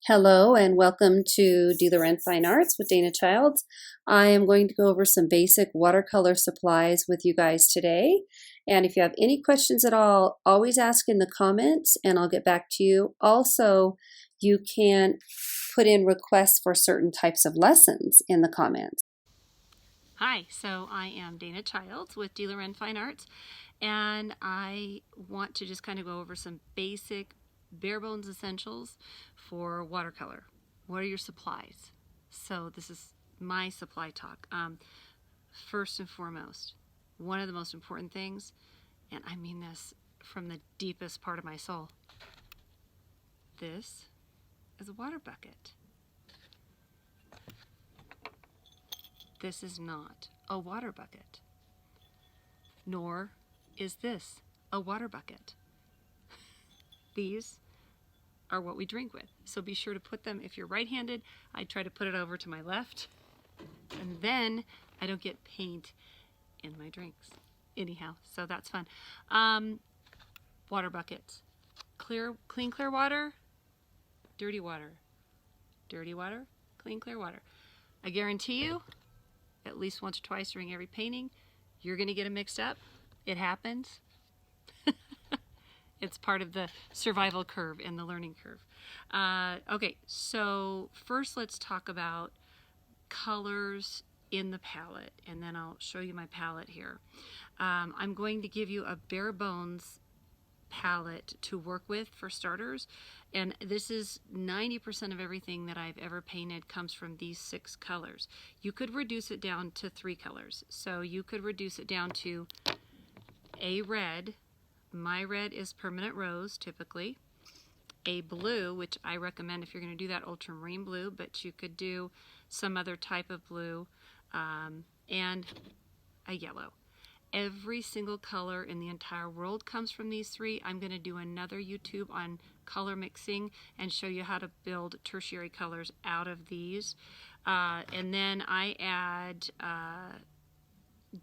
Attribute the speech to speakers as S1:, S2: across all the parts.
S1: Hello and welcome to Do Loren Fine Arts with Dana Childs. I am going to go over some basic watercolor supplies with you guys today. And if you have any questions at all, always ask in the comments and I'll get back to you. Also, you can put in requests for certain types of lessons in the comments.
S2: Hi, so I am Dana Childs with Do Loren Fine Arts, and I want to just kind of go over some basic bare bones essentials for watercolor. What are your supplies? So this is my supply talk. First and foremost, one of the most important things, and I mean this from the deepest part of my soul, this is a water bucket. This is not a water bucket, nor is this a water bucket. These are what we drink with. So be sure to put them, if you're right-handed, I try to put it over to my left, and then I don't get paint in my drinks. Anyhow, so that's fun. Water buckets. Clean, clear water, dirty water. Dirty water, clean, clear water. I guarantee you, at least once or twice during every painting, you're going to get them mixed up. It happens. It's part of the survival curve and the learning curve. Okay, so first let's talk about colors in the palette, and then I'll show you my palette here. I'm going to give you a bare bones palette to work with for starters, and this is 90% of everything that I've ever painted comes from these 6 colors. You could reduce it down to 3 colors, so you could reduce it down to a red. My red is permanent rose typically, a blue, which I recommend if you're going to do that, ultramarine blue, but you could do some other type of blue, and a yellow. Every single color in the entire world comes from these 3. I'm going to do another YouTube on color mixing and show you how to build tertiary colors out of these. And then I add,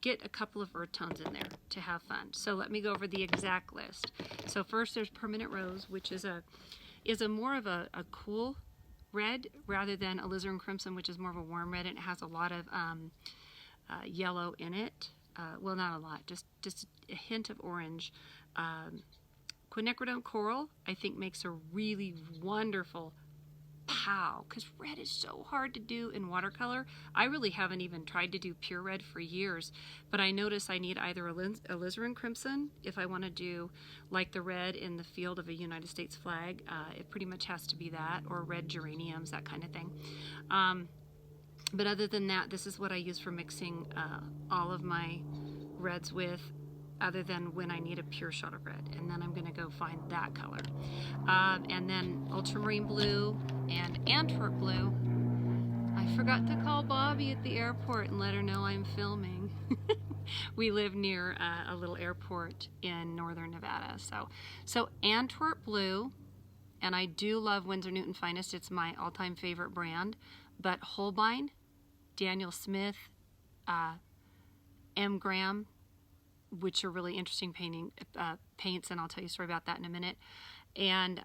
S2: get a couple of earth tones in there to have fun. So let me go over the exact list. So first there's permanent rose, which is a more of a cool red rather than alizarin crimson, which is more of a warm red, and it has a lot of yellow in it. Well, not a lot, just a hint of orange. Quinacridone coral, I think, makes a really wonderful pow, because red is so hard to do in watercolor. I really haven't even tried to do pure red for years, but I notice I need either alizarin crimson if I want to do like the red in the field of a United States flag. It pretty much has to be that, or red geraniums, that kind of thing. But other than that, this is what I use for mixing all of my reds with, other than when I need a pure shot of red. And then I'm going to go find that color. And then ultramarine blue and Antwerp blue. I forgot to call Bobby at the airport and let her know I'm filming. We live near a little airport in northern Nevada. So Antwerp blue, and I do love Winsor Newton Finest. It's my all-time favorite brand. But Holbein, Daniel Smith, M. Graham, which are really interesting paints, and I'll tell you a story about that in a minute. And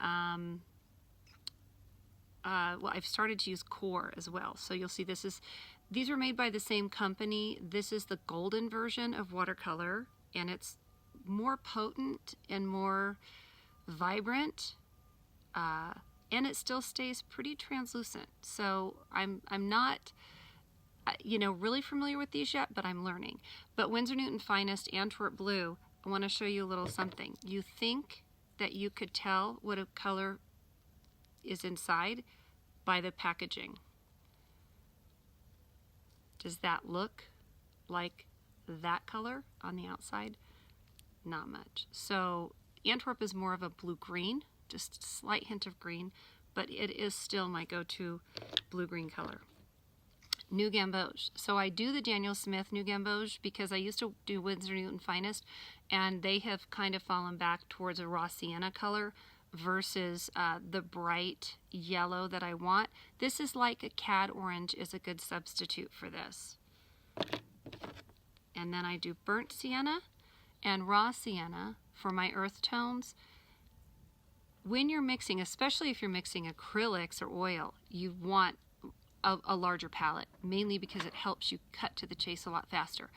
S2: well, I've started to use Core as well. So you'll see these are made by the same company. This is the golden version of watercolor, and it's more potent and more vibrant, and it still stays pretty translucent. So I'm not really familiar with these yet, but I'm learning. But Winsor Newton Finest Antwerp Blue, I want to show you a little something. You think that you could tell what a color is inside by the packaging. Does that look like that color on the outside? Not much. So Antwerp is more of a blue-green, just a slight hint of green, but it is still my go-to blue-green color. New Gamboge. So I do the Daniel Smith New Gamboge because I used to do Winsor Newton Finest, and they have kind of fallen back towards a raw sienna color versus the bright yellow that I want. This is like a cad orange is a good substitute for this. And then I do burnt sienna and raw sienna for my earth tones. when you're mixing, especially if you're mixing acrylics or oil, you want a larger palette, mainly because it helps you cut to the chase a lot faster.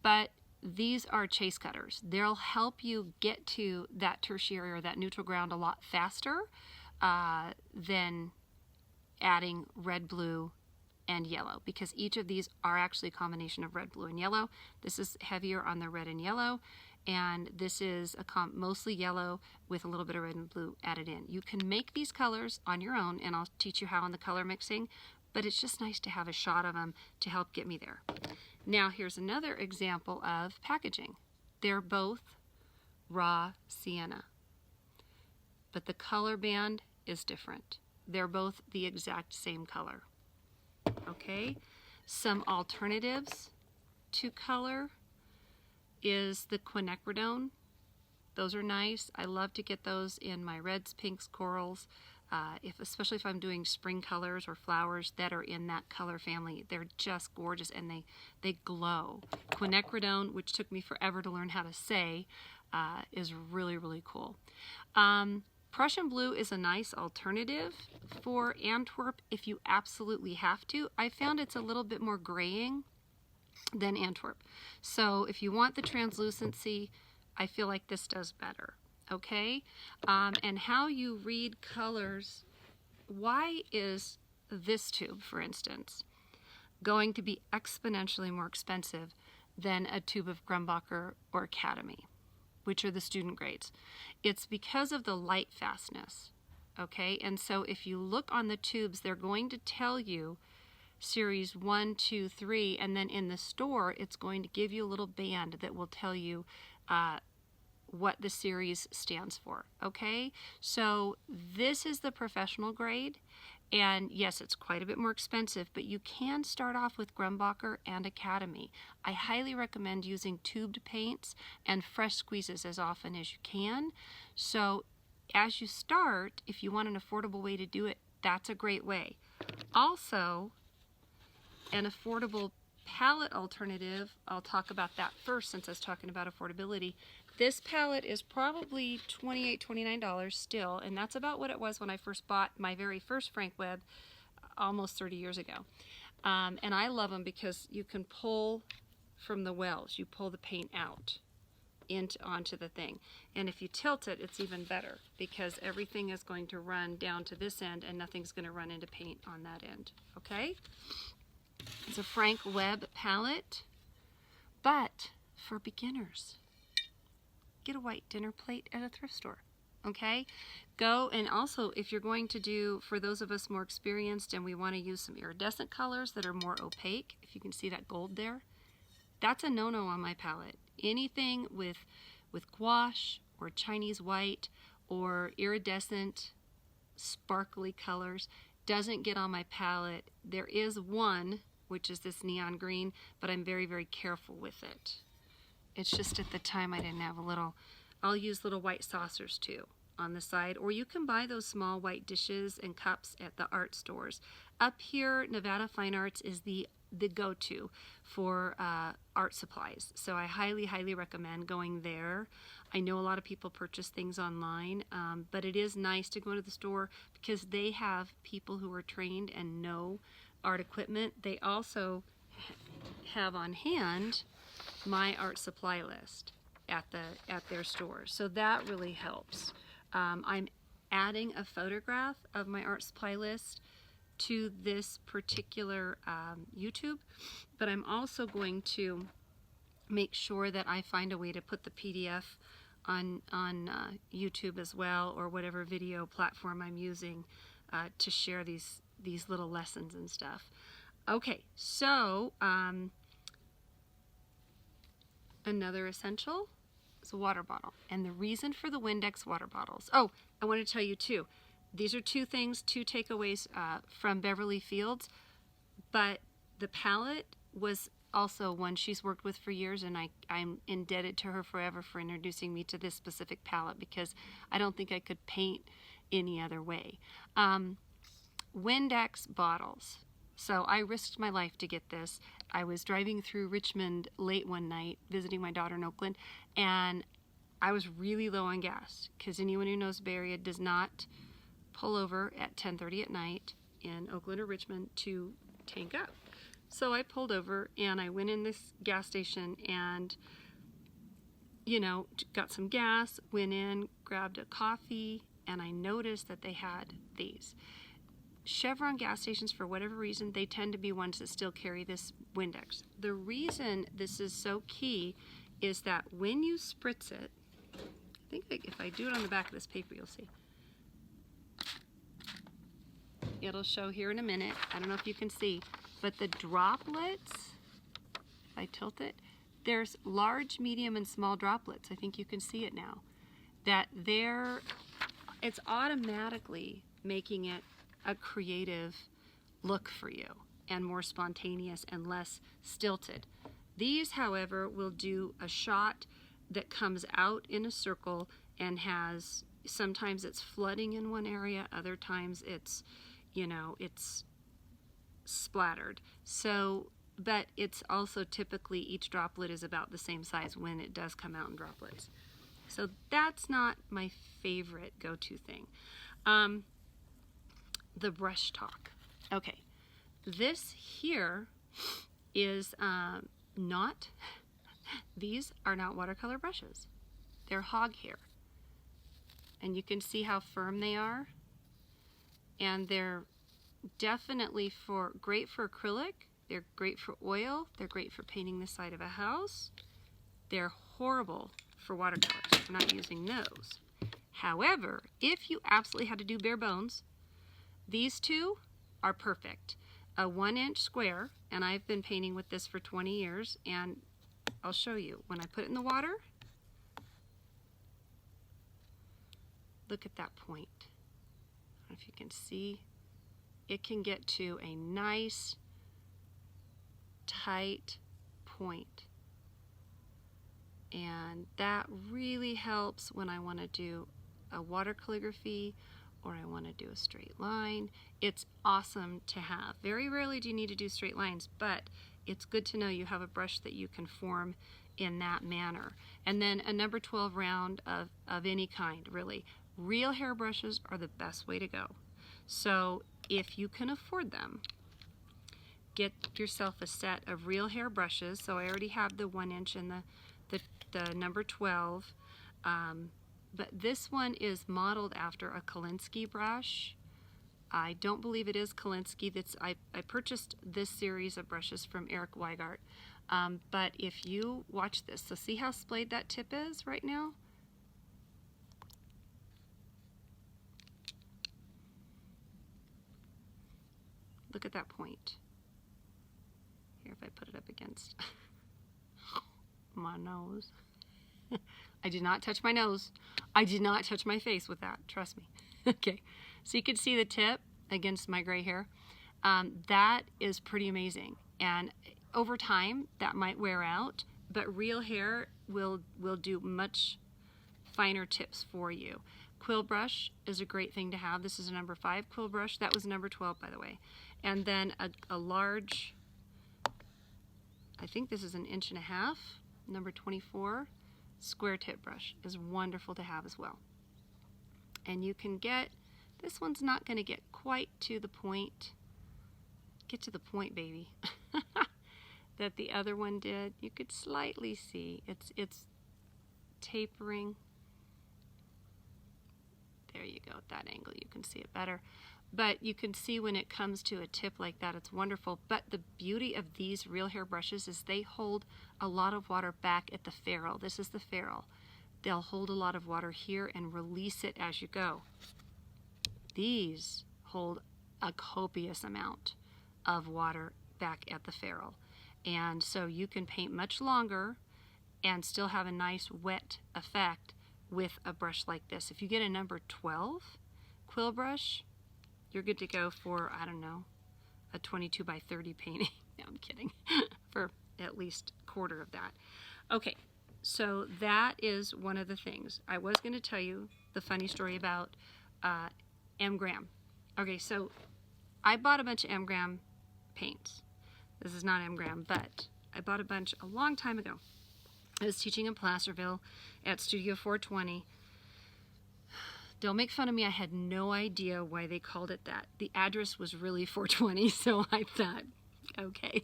S2: But these are chase cutters. They'll help you get to that tertiary or that neutral ground a lot faster than adding red, blue, and yellow, because each of these are actually a combination of red, blue, and yellow. This is heavier on the red and yellow, and this is mostly yellow with a little bit of red and blue added in. You can make these colors on your own, and I'll teach you how on the color mixing, but it's just nice to have a shot of them to help get me there. Now here's another example of packaging. They're both raw sienna, but the color band is different. They're both the exact same color. Okay, some alternatives to color is the quinacridone. Those are nice. I love to get those in my reds, pinks, corals. Especially if I'm doing spring colors or flowers that are in that color family, they're just gorgeous and they glow. Quinacridone, which took me forever to learn how to say, is really, really cool. Prussian blue is a nice alternative for Antwerp if you absolutely have to. I found it's a little bit more graying than Antwerp. So if you want the translucency, I feel like this does better. Okay? And how you read colors. Why is this tube, for instance, going to be exponentially more expensive than a tube of Grumbacher or Academy, which are the student grades? It's because of the light fastness. Okay? And so if you look on the tubes, they're going to tell you series 1, 2, 3, and then in the store, it's going to give you a little band that will tell you what the series stands for. Okay, so this is the professional grade, and yes, it's quite a bit more expensive, but you can start off with Grumbacher and Academy. I highly recommend using tubed paints and fresh squeezes as often as you can. So as you start, if you want an affordable way to do it, that's a great way. Also, an affordable palette alternative, I'll talk about that first since I was talking about affordability. This palette is probably $28, $29 still, and that's about what it was when I first bought my very first Frank Webb almost 30 years ago. And I love them because you can pull from the wells. You pull the paint out onto the thing. And if you tilt it, it's even better because everything is going to run down to this end and nothing's going to run into paint on that end. Okay? It's a Frank Webb palette, but for beginners. Get a white dinner plate at a thrift store. Okay? Go, and also if you're going to do, for those of us more experienced and we want to use some iridescent colors that are more opaque, if you can see that gold there, that's a no-no on my palette. Anything with gouache or Chinese white or iridescent sparkly colors doesn't get on my palette. There is one, which is this neon green, but I'm very, very careful with it. It's just at the time I didn't have I'll use little white saucers too on the side, or you can buy those small white dishes and cups at the art stores. Up here, Nevada Fine Arts is the go-to for art supplies, so I highly, highly recommend going there. I know a lot of people purchase things online, but it is nice to go to the store because they have people who are trained and know art equipment. They also have on hand my art supply list at their stores, so that really helps. I'm adding a photograph of my art supply list to this particular YouTube, but I'm also going to make sure that I find a way to put the PDF on YouTube as well, or whatever video platform I'm using to share these little lessons and stuff. Okay, so another essential is a water bottle. And the reason for the Windex water bottles. Oh, I want to tell you too. These are two takeaways from Beverly Fields. But the palette was also one she's worked with for years, and I'm indebted to her forever for introducing me to this specific palette because I don't think I could paint any other way. Windex bottles. So I risked my life to get this. I was driving through Richmond late one night visiting my daughter in Oakland, and I was really low on gas, because anyone who knows Bay Area does not pull over at 10:30 at night in Oakland or Richmond to tank up. So I pulled over and I went in this gas station and, you know, got some gas, went in, grabbed a coffee, and I noticed that they had these. Chevron gas stations, for whatever reason, they tend to be ones that still carry this Windex. The reason this is so key is that when you spritz it, I think if I do it on the back of this paper, you'll see. It'll show here in a minute. I don't know if you can see, but the droplets, if I tilt it, there's large, medium, and small droplets. I think you can see it now. That it's automatically making it a creative look for you and more spontaneous and less stilted. These, however, will do a shot that comes out in a circle and has, sometimes it's flooding in one area, other times it's, you know, it's splattered. So, but it's also typically each droplet is about the same size when it does come out in droplets. So that's not my favorite go-to thing. The brush talk. Okay, this here is not, these are not watercolor brushes. They're hog hair. And you can see how firm they are. And they're definitely great for acrylic. They're great for oil. They're great for painting the side of a house. They're horrible for watercolors. We're not using those. However, if you absolutely had to do bare bones, these two are perfect. A 1-inch square, and I've been painting with this for 20 years, and I'll show you. When I put it in the water, look at that point. I don't know if you can see. It can get to a nice, tight point. And that really helps when I want to do a water calligraphy or I want to do a straight line. It's awesome to have. Very rarely do you need to do straight lines, but it's good to know you have a brush that you can form in that manner. And then a number 12 round of any kind, really. Real hair brushes are the best way to go. So if you can afford them, get yourself a set of real hair brushes. So I already have the 1-inch and the number 12. But this one is modeled after a Kolinsky brush. I don't believe it is Kolinsky. I purchased this series of brushes from Eric Weigart. But if you watch this, so see how splayed that tip is right now? Look at that point. Here, if I put it up against my nose. I did not touch my nose. I did not touch my face with that, trust me. Okay, so you can see the tip against my gray hair. That is pretty amazing. And over time, that might wear out, but real hair will do much finer tips for you. Quill brush is a great thing to have. This is a number 5 quill brush. That was number 12, by the way. And then a large, I think this is 1.5 inches, number 24, square tip brush is wonderful to have as well. And you can get, this one's not going to get quite to the point, get to the point, baby, that the other one did. You could slightly see it's tapering. There you go, at that angle you can see it better. But you can see when it comes to a tip like that, it's wonderful. But the beauty of these real hair brushes is they hold a lot of water back at the ferrule. This is the ferrule. They'll hold a lot of water here and release it as you go. These hold a copious amount of water back at the ferrule. And so you can paint much longer and still have a nice wet effect with a brush like this. If you get a number 12 quill brush, you're good to go for, I don't know, a 22 by 30 painting. No, I'm kidding. For at least a quarter of that. Okay, so that is one of the things. I was going to tell you the funny story about M. Graham. Okay, so I bought a bunch of M. Graham paints. This is not M. Graham, but I bought a bunch a long time ago. I was teaching in Placerville at Studio 420. Don't make fun of me. I had no idea why they called it that. The address was really 420, so I thought, okay.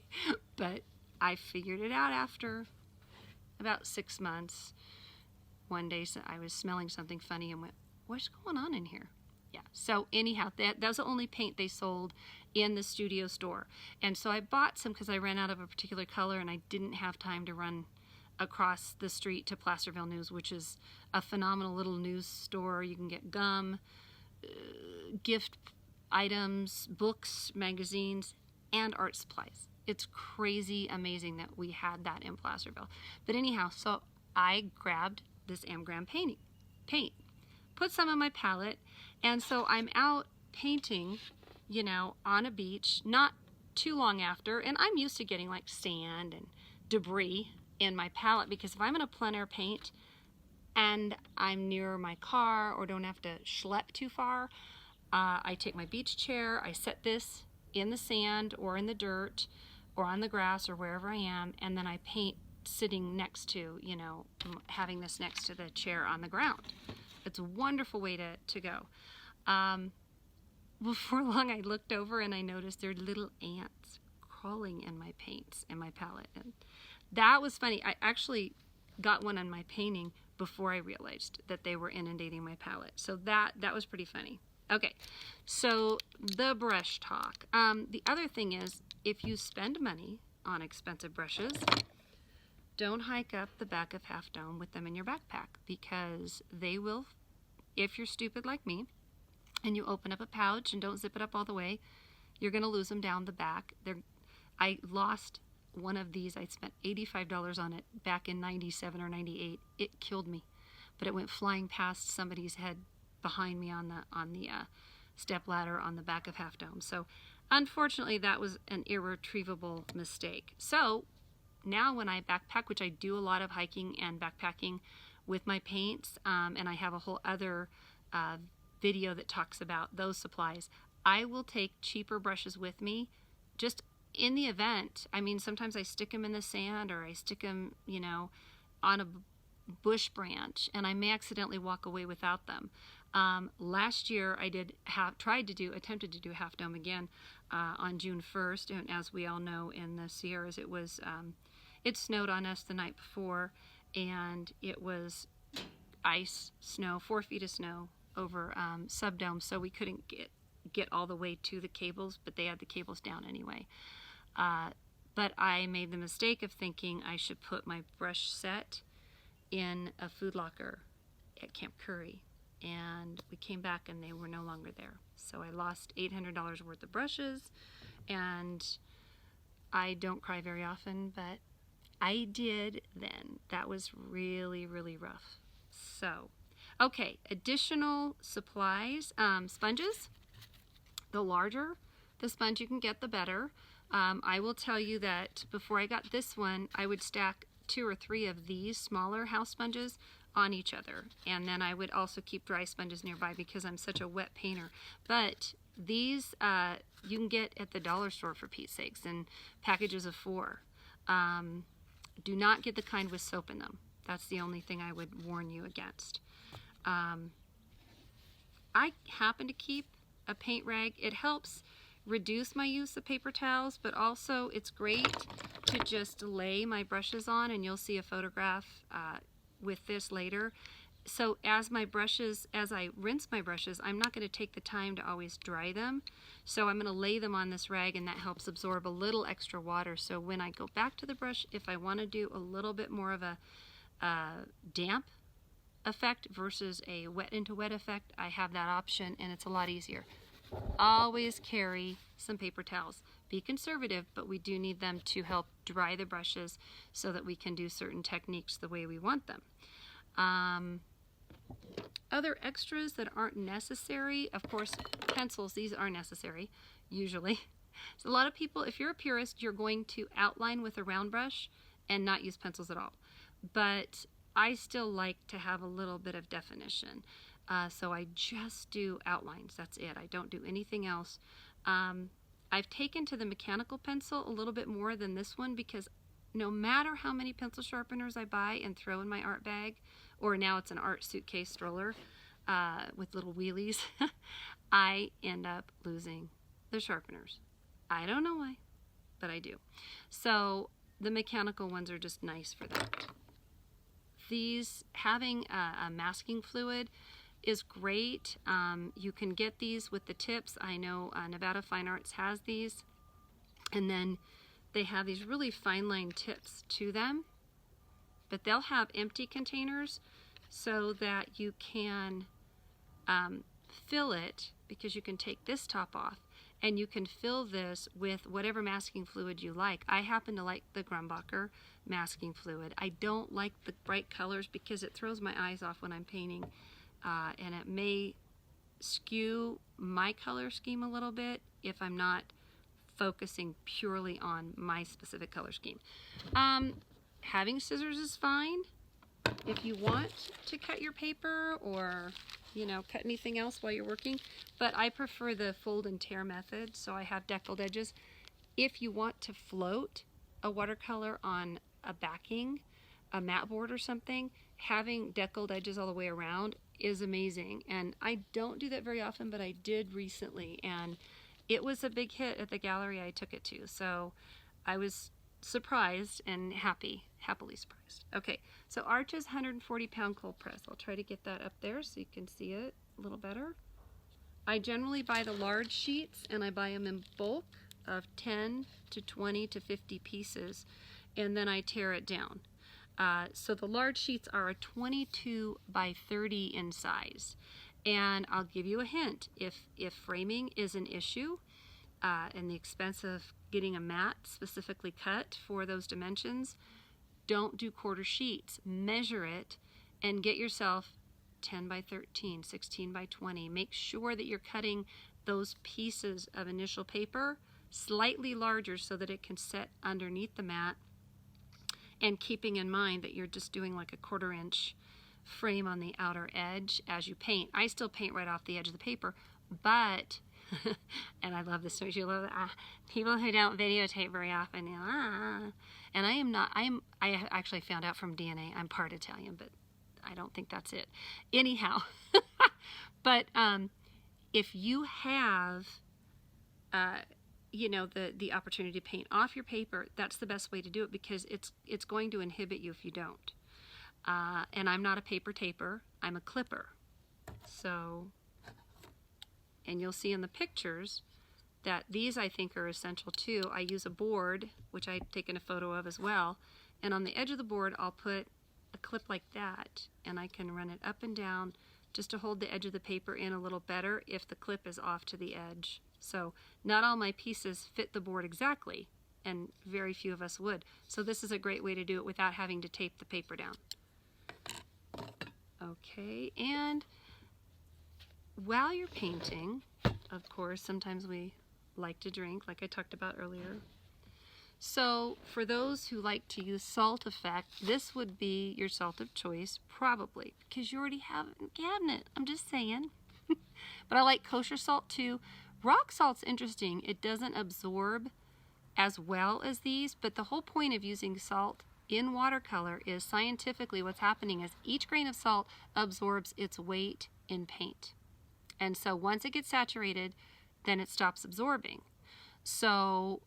S2: But I figured it out after about 6 months. One day I was smelling something funny and went, what's going on in here? Yeah. So anyhow, that was the only paint they sold in the studio store. And so I bought some because I ran out of a particular color and I didn't have time to run across the street to Placerville News, which is a phenomenal little news store. You can get gum, gift items, books, magazines, and art supplies. It's crazy amazing that we had that in Placerville. But anyhow, so I grabbed this Amgram paint, put some on my palette, and so I'm out painting, you know, on a beach, not too long after, and I'm used to getting like sand and debris in my palette, because if I'm in a plein air paint and I'm near my car or don't have to schlep too far, I take my beach chair, I set this in the sand or in the dirt or on the grass or wherever I am, and then I paint sitting next to, you know, having this next to the chair on the ground. It's a wonderful way to go. Before long, I looked over and I noticed there are little ants crawling in my paints, in my palette. And that was funny. I actually got one on my painting before I realized that they were inundating my palette. So that was pretty funny. Okay, so the brush talk. The other thing is, if you spend money on expensive brushes, don't hike up the back of Half Dome with them in your backpack, because they will, if you're stupid like me, and you open up a pouch and don't zip it up all the way, you're going to lose them down the back. I lost one of these. I spent $85 on it back in 97 or 98. It killed me, but it went flying past somebody's head behind me on the step ladder on the back of Half Dome. So unfortunately, that was an irretrievable mistake. So now when I backpack, which I do a lot of hiking and backpacking with my paints, and I have a whole other video that talks about those supplies, I will take cheaper brushes with me just in the event. I mean, sometimes I stick them in the sand, or I stick them, you know, on a bush branch, and I may accidentally walk away without them. Last year I attempted to do Half Dome again on June 1st, and as we all know, in the Sierras, it snowed on us the night before, and it was ice, snow, 4 feet of snow over subdome, so we couldn't get all the way to the cables, but they had the cables down anyway. But I made the mistake of thinking I should put my brush set in a food locker at Camp Curry, and we came back and they were no longer there. So I lost $800 worth of brushes, and I don't cry very often, but I did then. That was really, really rough. So, okay, additional supplies, sponges. The larger the sponge you can get, the better. I will tell you that before I got this one, I would stack 2 or 3 of these smaller house sponges on each other, and then I would also keep dry sponges nearby because I'm such a wet painter. But these you can get at the dollar store, for Pete's sakes, in packages of 4. Do not get the kind with soap in them. That's the only thing I would warn you against. I happen to keep a paint rag. It helps reduce my use of paper towels, but also it's great to just lay my brushes on, and you'll see a photograph with this later. So as I rinse my brushes, I'm not going to take the time to always dry them. So I'm going to lay them on this rag, and that helps absorb a little extra water. So when I go back to the brush, if I want to do a little bit more of a damp effect versus a wet into wet effect, I have that option, and it's a lot easier. Always carry some paper towels. Be conservative, but we do need them to help dry the brushes so that we can do certain techniques the way we want them. Other extras that aren't necessary, of course, pencils. These are necessary, usually. So a lot of people, if you're a purist, you're going to outline with a round brush and not use pencils at all. But I still like to have a little bit of definition. So I just do outlines. That's it. I don't do anything else. I've taken to the mechanical pencil a little bit more than this one because no matter how many pencil sharpeners I buy and throw in my art bag, or now it's an art suitcase stroller with little wheelies, I end up losing the sharpeners. I don't know why, but I do. So the mechanical ones are just nice for that. These, having a masking fluid is great. You can get these with the tips. I know Nevada Fine Arts has these. And then they have these really fine line tips to them. But they'll have empty containers so that you can fill it, because you can take this top off and you can fill this with whatever masking fluid you like. I happen to like the Grumbacher masking fluid. I don't like the bright colors because it throws my eyes off when I'm painting, and it may skew my color scheme a little bit if I'm not focusing purely on my specific color scheme. Having scissors is fine if you want to cut your paper, or cut anything else while you're working, but I prefer the fold and tear method, so I have deckled edges. If you want to float a watercolor on a backing, a mat board or something, having deckled edges all the way around is amazing. And I don't do that very often, but I did recently, and it was a big hit at the gallery I took it to, so I was surprised and happily surprised. Okay, so Arch's 140-pound cold press. I'll try to get that up there so you can see it a little better. I generally buy the large sheets, and I buy them in bulk of 10 to 20 to 50 pieces, and then I tear it down. So the large sheets are a 22 by 30 in size. And I'll give you a hint, if framing is an issue, and the expense of getting a mat specifically cut for those dimensions, don't do quarter sheets. Measure it and get yourself 10 by 13, 16 by 20. Make sure that you're cutting those pieces of initial paper slightly larger so that it can set underneath the mat, and keeping in mind that you're just doing like a 1/4 inch frame on the outer edge as you paint. I still paint right off the edge of the paper, but and I love this, don't you love it? People who don't videotape very often, and I am not. I actually found out from DNA I'm part Italian, but I don't think that's it. Anyhow, but if you have the opportunity to paint off your paper, that's the best way to do it, because it's going to inhibit you if you don't. And I'm not a paper taper, I'm a clipper. So, and you'll see in the pictures that these I think are essential too. I use a board, which I've taken a photo of as well, and on the edge of the board I'll put a clip like that, and I can run it up and down just to hold the edge of the paper in a little better if the clip is off to the edge. So not all my pieces fit the board exactly, and very few of us would. So this is a great way to do it without having to tape the paper down. Okay, and while you're painting, of course, sometimes we like to drink, like I talked about earlier. So for those who like to use salt effect, this would be your salt of choice, probably, because you already have it in the cabinet. I'm just saying. But I like kosher salt too. Rock salt's interesting. It doesn't absorb as well as these, but the whole point of using salt in watercolor is scientifically what's happening is each grain of salt absorbs its weight in paint. And so once it gets saturated, then it stops absorbing. So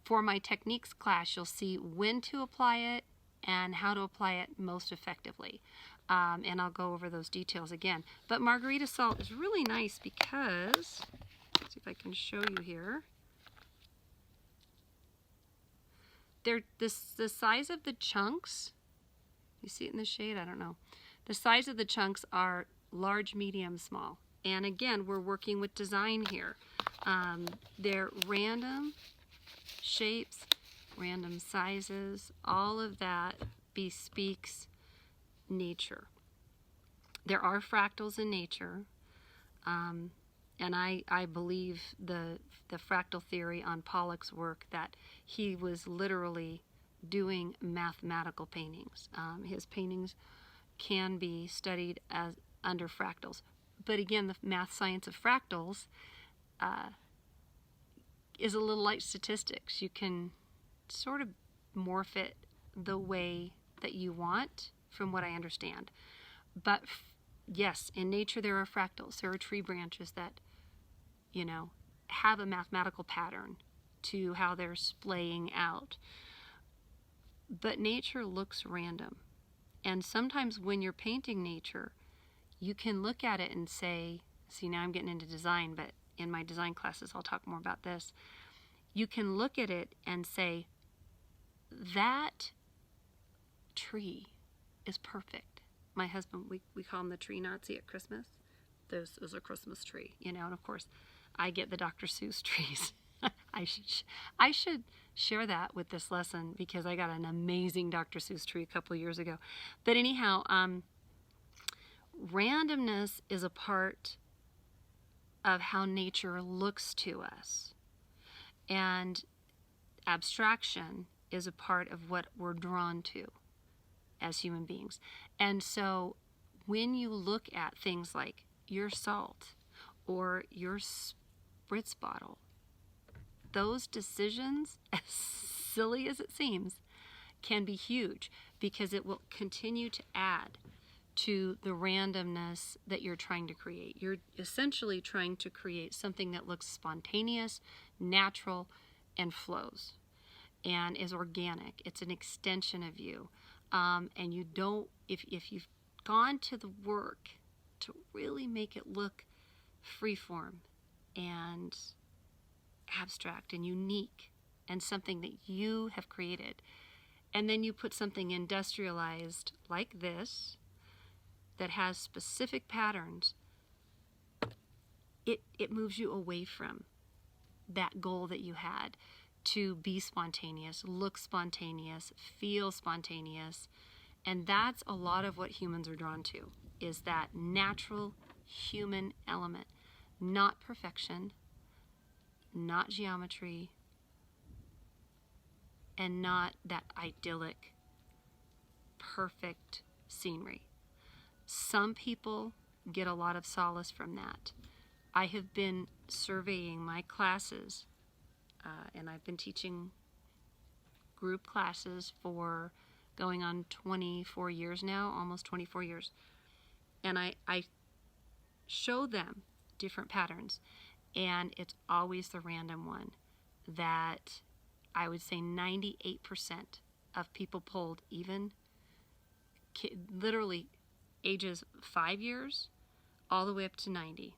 S2: for my techniques class, you'll see when to apply it and how to apply it most effectively. And I'll go over those details again. But margarita salt is really nice because, let's see if I can show you here. The size of the chunks, you see it in the shade? I don't know. The size of the chunks are large, medium, small. And again, we're working with design here. They're random shapes, random sizes, all of that bespeaks nature. There are fractals in nature, and I believe the fractal theory on Pollock's work, that he was literally doing mathematical paintings. His paintings can be studied as under fractals. But again, the math science of fractals is a little like statistics. You can sort of morph it the way that you want, from what I understand. But yes, in nature there are fractals. There are tree branches that, you know, have a mathematical pattern to how they're splaying out. But nature looks random. And sometimes when you're painting nature, you can look at it and say, see, now I'm getting into design, but in my design classes I'll talk more about this. You can look at it and say, that tree is perfect. My husband, we call him the tree Nazi at Christmas. This is a Christmas tree, you know, and of course I get the Dr. Seuss trees. I should share that with this lesson because I got an amazing Dr. Seuss tree a couple years ago. But anyhow, randomness is a part of how nature looks to us, and abstraction is a part of what we're drawn to as human beings. And so when you look at things like your salt or your spritz bottle, those decisions, as silly as it seems, can be huge because it will continue to add to the randomness that you're trying to create. You're essentially trying to create something that looks spontaneous, natural, and flows and is organic. It's an extension of you. And you don't, if you've gone to the work to really make it look freeform and abstract and unique and something that you have created, and then you put something industrialized like this that has specific patterns, it moves you away from that goal that you had to be spontaneous, look spontaneous, feel spontaneous. And that's a lot of what humans are drawn to, is that natural human element. Not perfection, not geometry, and not that idyllic, perfect scenery. Some people get a lot of solace from that. I have been surveying my classes, and I've been teaching group classes for going on 24 years now, almost 24 years. And I show them different patterns, and it's always the random one that I would say 98% of people pulled, even literally ages 5 years all the way up to 90,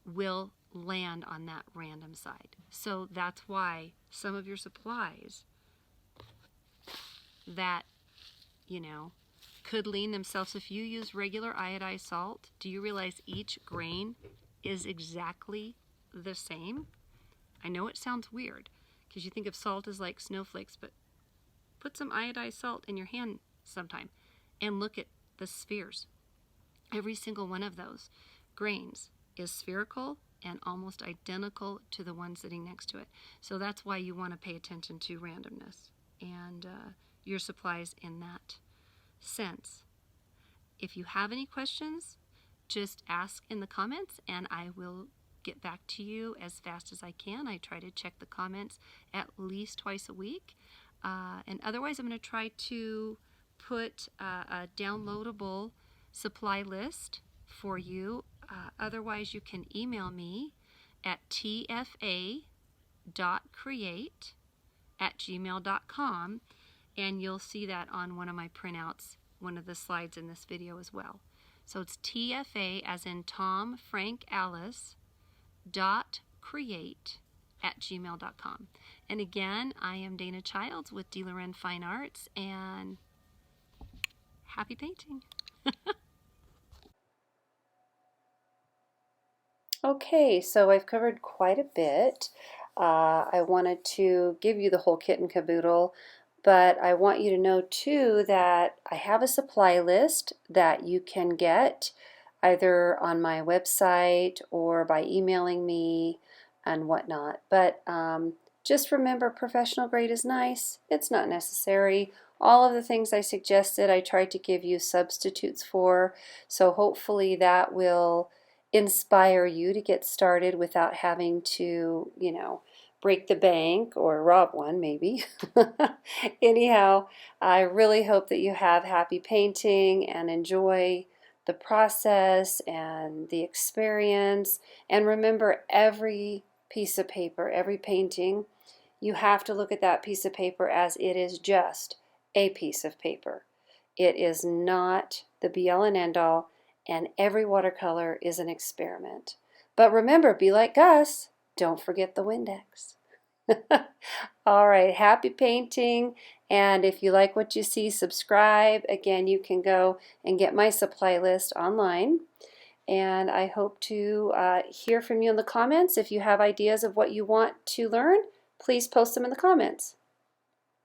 S2: will land on that random side. So that's why some of your supplies that, you know, could lean themselves, if you use regular iodized salt, do you realize each grain is exactly the same? I know it sounds weird because you think of salt as like snowflakes, but put some iodized salt in your hand sometime and look at the spheres. Every single one of those grains is spherical and almost identical to the one sitting next to it. So that's why you want to pay attention to randomness and your supplies in that sense. If you have any questions, just ask in the comments and I will get back to you as fast as I can. I try to check the comments at least twice a week. And otherwise, I'm going to try to put a downloadable supply list for you. Otherwise, you can email me at tfa.create@gmail.com, and you'll see that on one of my printouts, one of the slides in this video as well. So it's TFA as in Tom, Frank, Alice, .create@gmail.com. And again, I am Dana Childs with D. Loren Fine Arts, and happy painting.
S1: Okay, so I've covered quite a bit. I wanted to give you the whole kit and caboodle, but I want you to know too that I have a supply list that you can get either on my website or by emailing me and whatnot. But just remember, professional grade is nice. It's not necessary. All of the things I suggested, I tried to give you substitutes for, so hopefully that will inspire you to get started without having to, you know, break the bank or rob one maybe. Anyhow, I really hope that you have happy painting and enjoy the process and the experience. And remember, every piece of paper, every painting, you have to look at that piece of paper as it is just a piece of paper. It is not the be-all and end-all, and every watercolor is an experiment. But remember, be like Gus. Don't forget the Windex. All right, happy painting. And if you like what you see, subscribe. Again, you can go and get my supply list online. And I hope to hear from you in the comments. If you have ideas of what you want to learn, please post them in the comments.